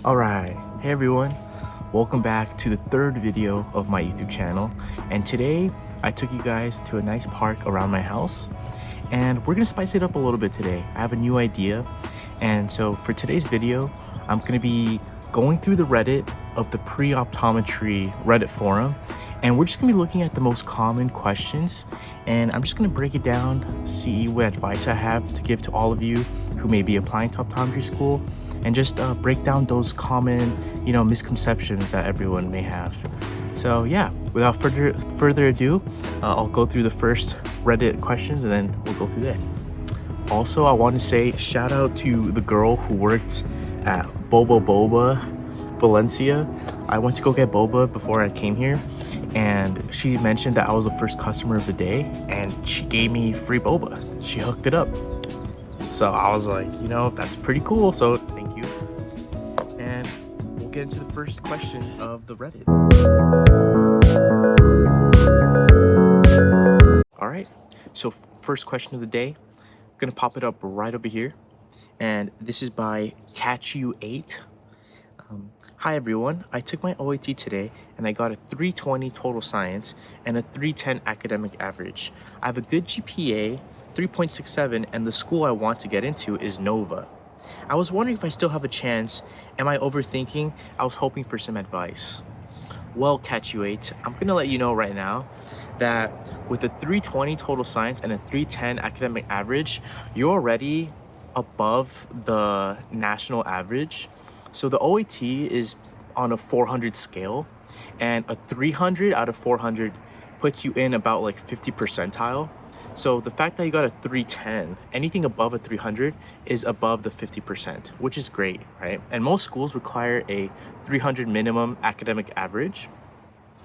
Alright, hey everyone, welcome back to the third video of my YouTube channel. And today I took you guys to a nice park around my house, and we're gonna spice it up a little bit today. I have a new idea, and so for today's video I'm gonna be going through the Reddit of the Pre-Optometry Reddit forum, and we're just gonna be looking at the most common questions, and I'm just gonna break it down, see what advice I have to give to all of you who may be applying to optometry school, and just break down those common, misconceptions that everyone may have. So yeah, without further ado, I'll go through the first Reddit questions and then we'll go through that. Also, I want to say shout out to the girl who worked at Boba Valencia. I went to go get boba before I came here, and she mentioned that I was the first customer of the day, and she gave me free boba. She hooked it up. So I was like, that's pretty cool. So thank you. And we'll get into the first question of the Reddit. All right. So first question of the day, I'm gonna pop it up right over here. And this is by CatchU8. Hi everyone, I took my OAT today and I got a 320 total science and a 310 academic average. I have a good GPA, 3.67, and the school I want to get into is Nova. I was wondering if I still have a chance. Am I overthinking? I was hoping for some advice. Well, CatchU8, I'm gonna let you know right now that with a 320 total science and a 310 academic average, you're already above the national average. So the OAT is on a 400 scale, and a 300 out of 400 puts you in about like 50 percentile. So the fact that you got a 310, anything above a 300 is above the 50%, which is great, right? And most schools require a 300 minimum academic average.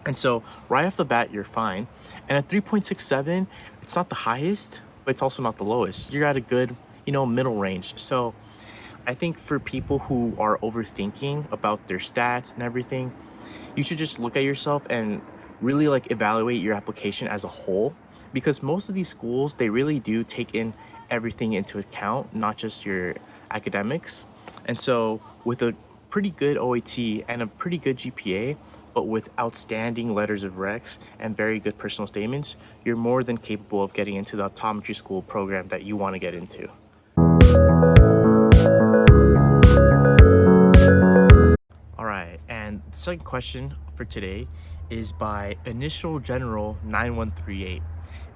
And so right off the bat, you're fine. And a 3.67, it's not the highest, but it's also not the lowest. You're at a good, middle range. So I think for people who are overthinking about their stats and everything, you should just look at yourself and really evaluate your application as a whole, because most of these schools, they really do take in everything into account, not just your academics. And so with a pretty good OAT and a pretty good GPA, but with outstanding letters of recs and very good personal statements, you're more than capable of getting into the optometry school program that you want to get into. Alright, and the second question for today is by Initial General 9138.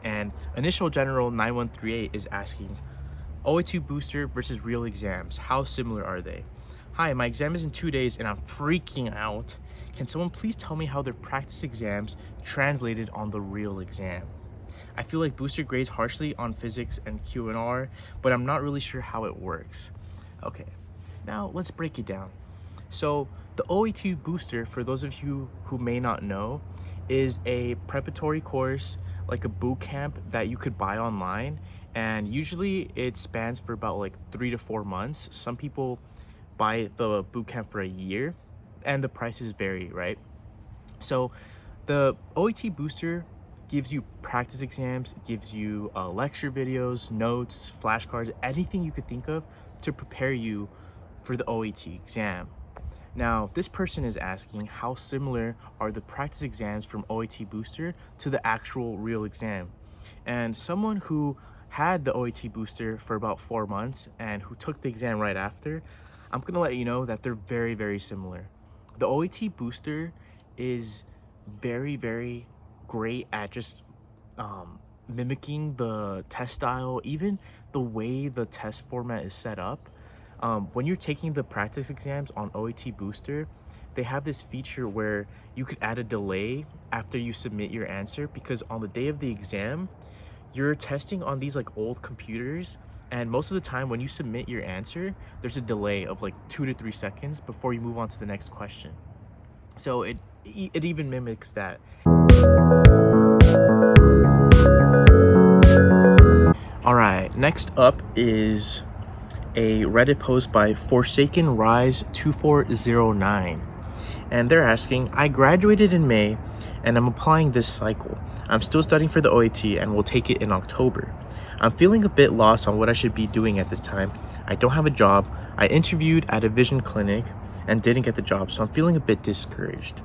And Initial General 9138 is asking, OA2 booster versus real exams, how similar are they? Hi, my exam is in 2 days and I'm freaking out. Can someone please tell me how their practice exams translated on the real exam? I feel like booster grades harshly on physics and Q&R, but I'm not really sure how it works. Okay, now let's break it down. So the OA2 booster, for those of you who may not know, is a preparatory course, like a boot camp that you could buy online, and usually it spans for about 3 to 4 months. Some people buy the boot camp for a year, and the prices vary, right? So the OAT booster gives you practice exams, gives you lecture videos, notes, flashcards, anything you could think of to prepare you for the OAT exam. Now, this person is asking, how similar are the practice exams from OAT booster to the actual real exam? And someone who had the OAT booster for about 4 months and who took the exam right after, I'm gonna let you know that they're very, very similar. The OAT booster is very, very great at just mimicking the test style, even the way the test format is set up. When you're taking the practice exams on OAT booster, they have this feature where you could add a delay after you submit your answer, because on the day of the exam, you're testing on these old computers, and most of the time when you submit your answer, there's a delay of 2 to 3 seconds before you move on to the next question. So it even mimics that. All right, next up is a Reddit post by Forsaken Rise 2409, and they're asking, I graduated in May and I'm applying this cycle. I'm still studying for the OAT and will take it in October. I'm feeling a bit lost on what I should be doing at this time. I don't have a job. I interviewed at a vision clinic and didn't get the job, so I'm feeling a bit discouraged.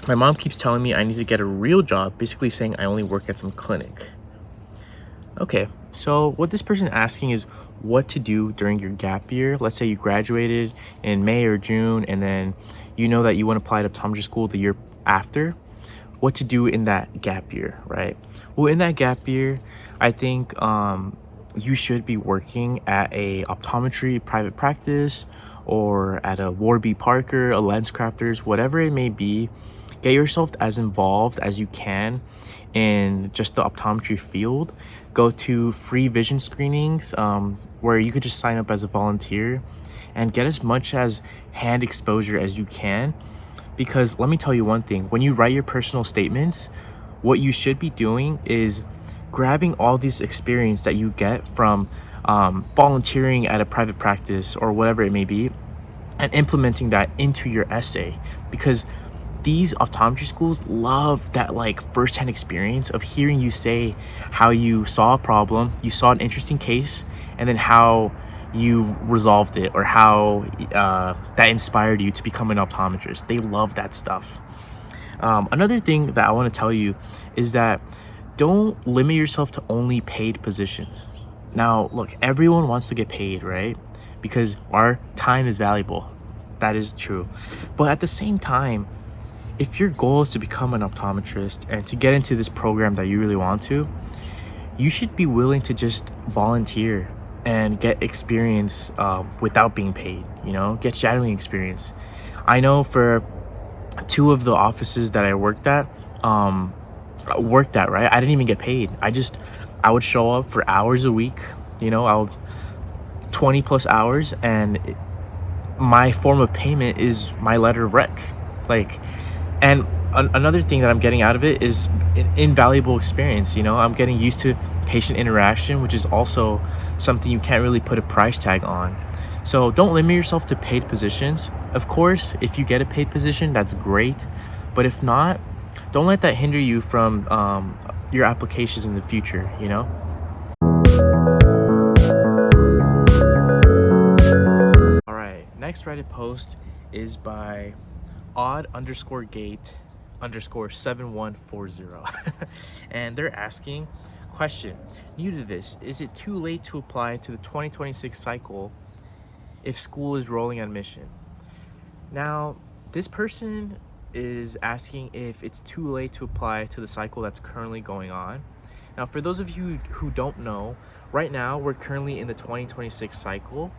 My mom keeps telling me I need to get a real job, basically saying I only work at some clinic. Okay, so what this person asking is what to do during your gap year. Let's say you graduated in May or June, and then you know that you want to apply to optometry school the year after. What to do in that gap year, right? Well, in that gap year, I think you should be working at a optometry private practice or at a Warby Parker, a Lens Crafters, whatever it may be. Get yourself as involved as you can in just the optometry field. Go to free vision screenings where you could just sign up as a volunteer and get as much as hand exposure as you can. Because let me tell you one thing, when you write your personal statements, what you should be doing is grabbing all this experience that you get from volunteering at a private practice or whatever it may be, and implementing that into your essay. Because these optometry schools love that like firsthand experience of hearing you say how you saw a problem, you saw an interesting case, and then how you resolved it, or how that inspired you to become an optometrist. They love that stuff. Another thing that I want to tell you is that don't limit yourself to only paid positions. Now, look, everyone wants to get paid, right? Because our time is valuable. That is true. But at the same time, if your goal is to become an optometrist and to get into this program that you really want to, you should be willing to just volunteer and get experience without being paid, get shadowing experience. I know for 2 of the offices that I worked at, right? I didn't even get paid. I would show up for hours a week, I would 20 plus hours, and my form of payment is my letter of rec. And another thing that I'm getting out of it is an invaluable experience. I'm getting used to patient interaction, which is also something you can't really put a price tag on. So don't limit yourself to paid positions. Of course, if you get a paid position, that's great. But if not, don't let that hinder you from your applications in the future, All right, next Reddit post is by odd_gate_7140 and they're asking, question, new to this, is it too late to apply to the 2026 cycle if school is rolling admission? Now, this person is asking if it's too late to apply to the cycle that's currently going on. Now, for those of you who don't know, right now we're currently in the 2026 cycle.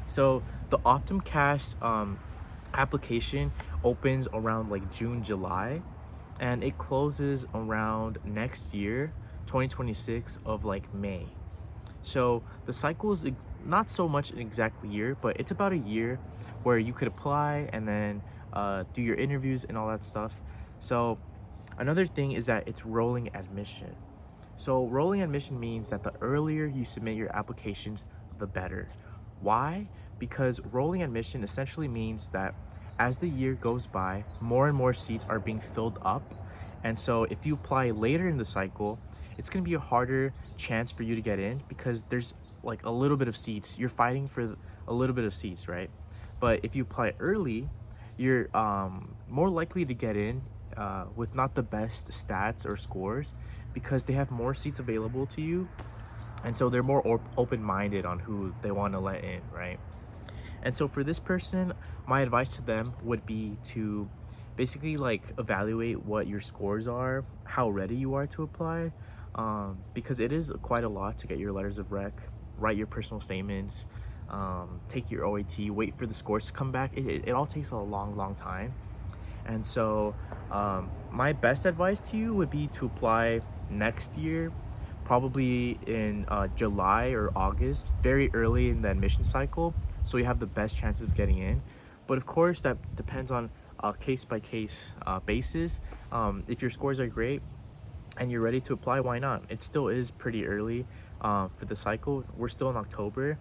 So the OptumCast application opens around like June, July, and it closes around next year, 2026, of like May. So the cycle is not so much an exact year, but it's about a year where you could apply and then do your interviews and all that stuff. So another thing is that it's rolling admission. So rolling admission means that the earlier you submit your applications, the better. Why? Because rolling admission essentially means that as the year goes by, more and more seats are being filled up. And so if you apply later in the cycle, it's going to be a harder chance for you to get in, because there's like a little bit of seats. You're fighting for a little bit of seats, right? But if you apply early, you're more likely to get in with not the best stats or scores, because they have more seats available to you. And so they're more open-minded on who they want to let in, right? And so for this person, my advice to them would be to basically like evaluate what your scores are, how ready you are to apply, because it is quite a lot to get your letters of rec, write your personal statements, take your OAT, wait for the scores to come back. It all takes a long time. And so my best advice to you would be to apply next year, probably in July or August, very early in the admission cycle, so you have the best chances of getting in. But of course, that depends on a case-by-case basis. If your scores are great and you're ready to apply, why not? It still is pretty early for the cycle. We're still in October.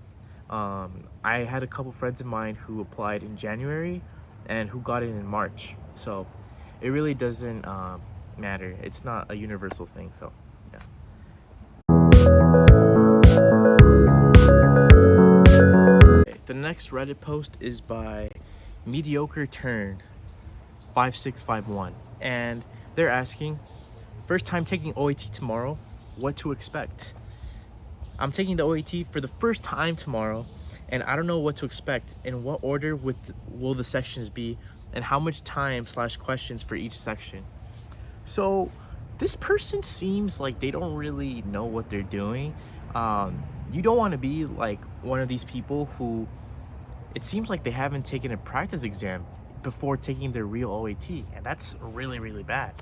I had a couple friends of mine who applied in January and who got it in March. So it really doesn't matter. It's not a universal thing, so yeah. Okay, the next Reddit post is by mediocre turn 5651, and they're asking, first time taking OAT tomorrow, what to expect? I'm taking the OAT for the first time tomorrow, and I don't know what to expect. In what order will the sections be, and how much time / questions for each section? So this person seems like they don't really know what they're doing. You don't want to be like one of these people who it seems like they haven't taken a practice exam before taking their real OAT, and that's really, really bad,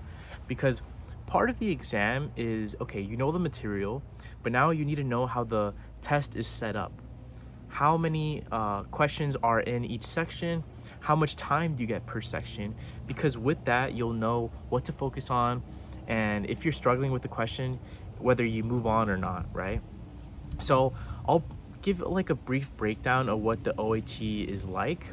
because part of the exam is, okay, you know the material, but now you need to know how the test is set up. How many questions are in each section? How much time do you get per section? Because with that, you'll know what to focus on, and if you're struggling with the question, whether you move on or not, right? So I'll give like a brief breakdown of what the OAT is like.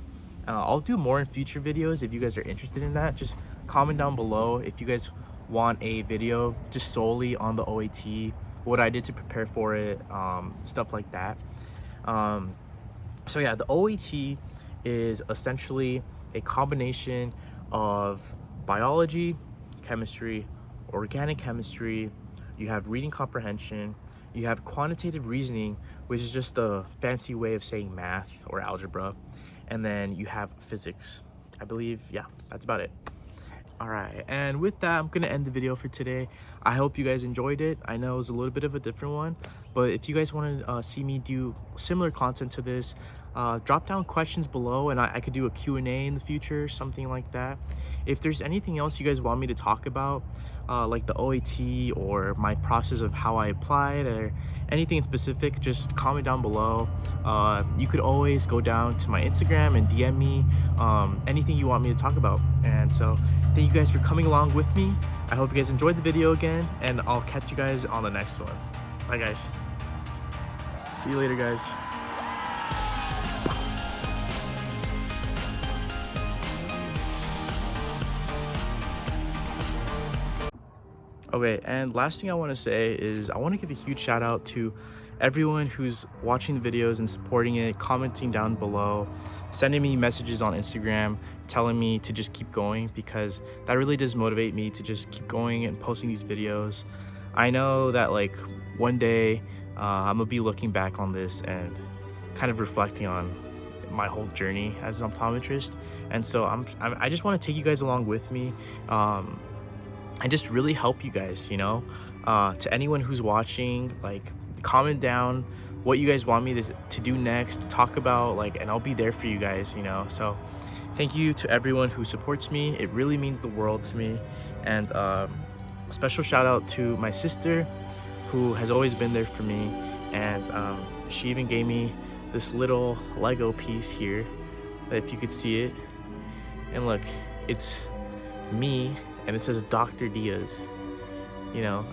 I'll do more in future videos. If you guys are interested in that, just comment down below if you guys want a video just solely on the OAT, what I did to prepare for it, stuff like that. So yeah, the OAT is essentially a combination of biology, chemistry, organic chemistry, you have reading comprehension, you have quantitative reasoning, which is just a fancy way of saying math or algebra, and then you have physics. I believe, yeah, that's about it. All right, and with that, I'm gonna end the video for today. I hope you guys enjoyed it. I know it was a little bit of a different one, but if you guys want to see me do similar content to this, drop down questions below, and I could do a Q&A in the future, something like that. If there's anything else you guys want me to talk about, like the OAT or my process of how I applied or anything specific, just comment down below. You could always go down to my Instagram and DM me anything you want me to talk about. And so thank you guys for coming along with me. I hope you guys enjoyed the video again, and I'll catch you guys on the next one. Bye guys. See you later guys. Okay, and last thing I want to say is I want to give a huge shout out to everyone who's watching the videos and supporting it, commenting down below, sending me messages on Instagram, telling me to just keep going, because that really does motivate me to just keep going and posting these videos. I know that like one day I'm gonna be looking back on this and kind of reflecting on my whole journey as an optometrist, and so I just want to take you guys along with me. And just really help you guys, you know. To anyone who's watching, like, comment down what you guys want me to do next, talk about, like, and I'll be there for you guys, you know. So thank you to everyone who supports me. It really means the world to me. And a special shout out to my sister, who has always been there for me, and she even gave me this little Lego piece here, if you could see it. And look, it's me, and it says Dr. Diaz, you know,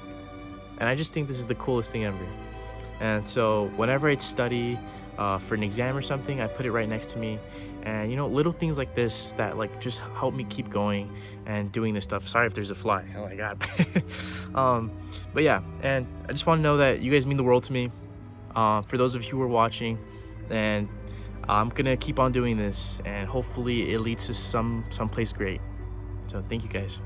and I just think this is the coolest thing ever. And so whenever I study for an exam or something, I put it right next to me, and you know, little things like this that like just help me keep going and doing this stuff. Sorry if there's a fly, oh my god. But yeah, and I just want to know that you guys mean the world to me. For those of you who are watching, and I'm gonna keep on doing this, and hopefully it leads to someplace great. So thank you guys.